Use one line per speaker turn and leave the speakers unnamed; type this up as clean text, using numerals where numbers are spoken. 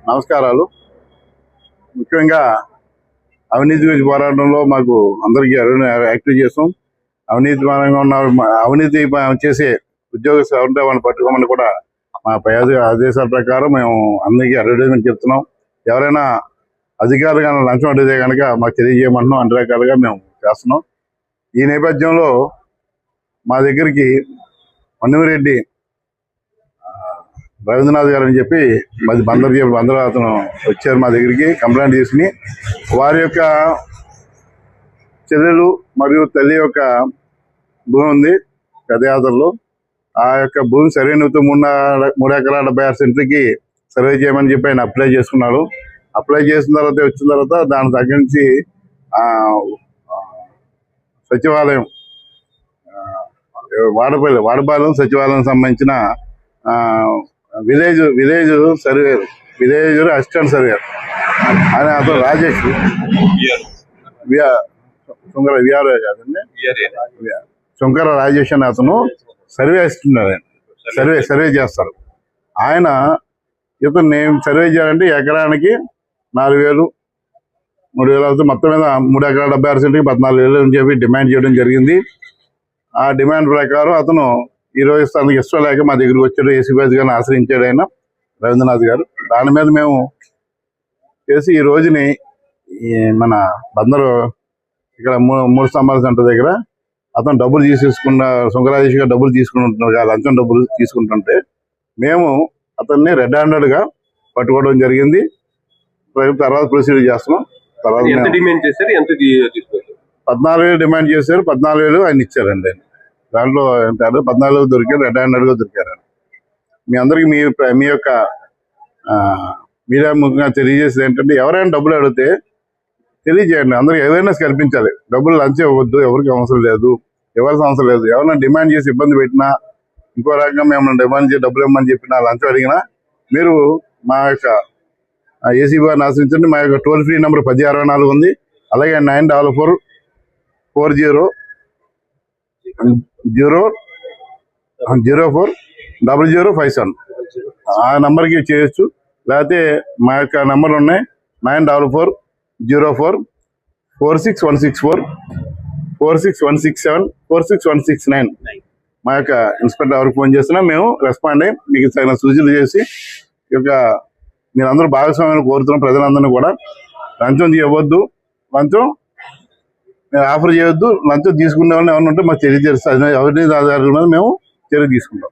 నమస్కారాలు. ముఖ్యంగా అవినీతి గురించి పోరాటంలో మాకు అందరికీ యాక్టివ్ చేస్తాం. అవినీతి పరంగా ఉన్న అవినీతి చేసే ఉద్యోగస్తులు ఎవరుంటే వాళ్ళని పట్టుకోమని కూడా మా పై ఆదేశాల ప్రకారం మేము అందరికీ అడ్వర్టైజ్మెంట్ చెప్తున్నాం. ఎవరైనా అధికారులు కానీ లంచం అడిగితే కనుక మాకు తెలియజేయమంటున్నాం. అన్ని రకాలుగా మేము చేస్తున్నాం. ఈ నేపథ్యంలో మా దగ్గరికి మన్నుమిరెడ్డి రవీంద్రనాథ్ గారు అని చెప్పి మాది బందర్ అతను వచ్చారు మా దగ్గరికి కంప్లైంట్ తీసుకుని వారి యొక్క చెల్లెలు మరియు తల్లి యొక్క భూమి ఉంది పెద్దయాత్రలో. ఆ యొక్క భూమి సరైనతో 3 ఎకరాల 76 సెంట్లకి సర్వే చేయమని చెప్పి ఆయన అప్లై చేసుకున్నాడు. అప్లై చేసిన తర్వాత వచ్చిన తర్వాత దాని దగ్గర నుంచి సచివాలయం వాడపాలెం సచివాలయం సంబంధించిన విలేజ్ సర్వేర్ అసిస్టెంట్ సర్వేర్ అని అతను రాజేష్ విఆర్ఓ కాదండి, శంకర రాజేష్ అని అతను సర్వే ఇస్తున్నారు. సర్వే చేస్తారు. ఆయన ఇతను సర్వే చేయాలంటే ఎకరానికి 4,000 3,000 అవుతుంది. మొత్తం మీద 3 ఎకరాల 76 సెంట్కి 14,000 అని చెప్పి డిమాండ్ చేయడం జరిగింది. ఆ డిమాండ్ ప్రకారం అతను ఈరోజు తనకి ఇష్టం లేక మా దగ్గరికి వచ్చాడు. ఏసీబీ గారిని ఆశ్రయించాడు ఆయన రవీంద్రనాథ్ గారు. దాని మీద మేము చేసి ఈ రోజుని మన బందరు ఇక్కడ 3 స్తంభాల సెంటర్ దగ్గర అతను డబ్బులు తీసేసుకున్న శంకరాజేష్ గారు డబ్బులు తీసుకుంటున్నారు, లంచం డబ్బులు తీసుకుంటుంటే మేము అతన్ని రెడ్ హ్యాండెడ్గా పట్టుకోవడం జరిగింది. తర్వాత ప్రొసీడ్ చేస్తున్నాం. తర్వాత 14,000 డిమాండ్ చేశారు. 14,000 ఆయన ఇచ్చారండి. దాంట్లో 14,000 దొరికారు, రెడ్ హ్యాండెడ్గా దొరికారు. మీ అందరికీ మీ యొక్క మీడియా ముఖ్యంగా తెలియజేసేది ఏంటంటే ఎవరైనా డబ్బులు అడిగితే తెలియజేయండి. అందరికి అవేర్నెస్ కల్పించాలి. డబ్బులు లంచం ఇవ్వద్దు, ఎవరికి అవసరం లేదు, ఇవ్వాల్సిన అవసరం లేదు. ఎవరైనా డిమాండ్ చేసి ఇబ్బంది పెట్టినా, ఇంకో రకంగా మేము డిమాండ్ చేసి డబ్బులు ఇవ్వమని చెప్పినా, లంచం అడిగినా మీరు మా యొక్క ఏసీబీ గారిని ఆశ్రయించండి. మా యొక్క టోల్ ఫ్రీ నెంబర్ 1064 ఉంది. అలాగే 944-04-0057 ఆ నెంబర్కి చేయొచ్చు. లేకపోతే మా యొక్క నెంబర్లు ఉన్నాయి 944-04-46164, 46167, 46169. మా యొక్క ఇన్స్పెక్టర్ ఎవరికి ఫోన్ చేస్తున్నా మేము రెస్పాండ్ అయ్యి మీకు తగిన సూచనలు చేసి ఈ యొక్క మీరందరూ భాగస్వామ్యాన్ని కోరుతున్న ప్రజలందరినీ కూడా లంచం ఇవ్వద్దు, లంచం ఆఫర్ చేయొద్దు, లంచం తీసుకునే వాళ్ళని ఎవరైనా ఉంటే మాకు తెలియజేస్తారు. అవినీతి ఆధారాల మీద మేము చర్య తీసుకుంటాం.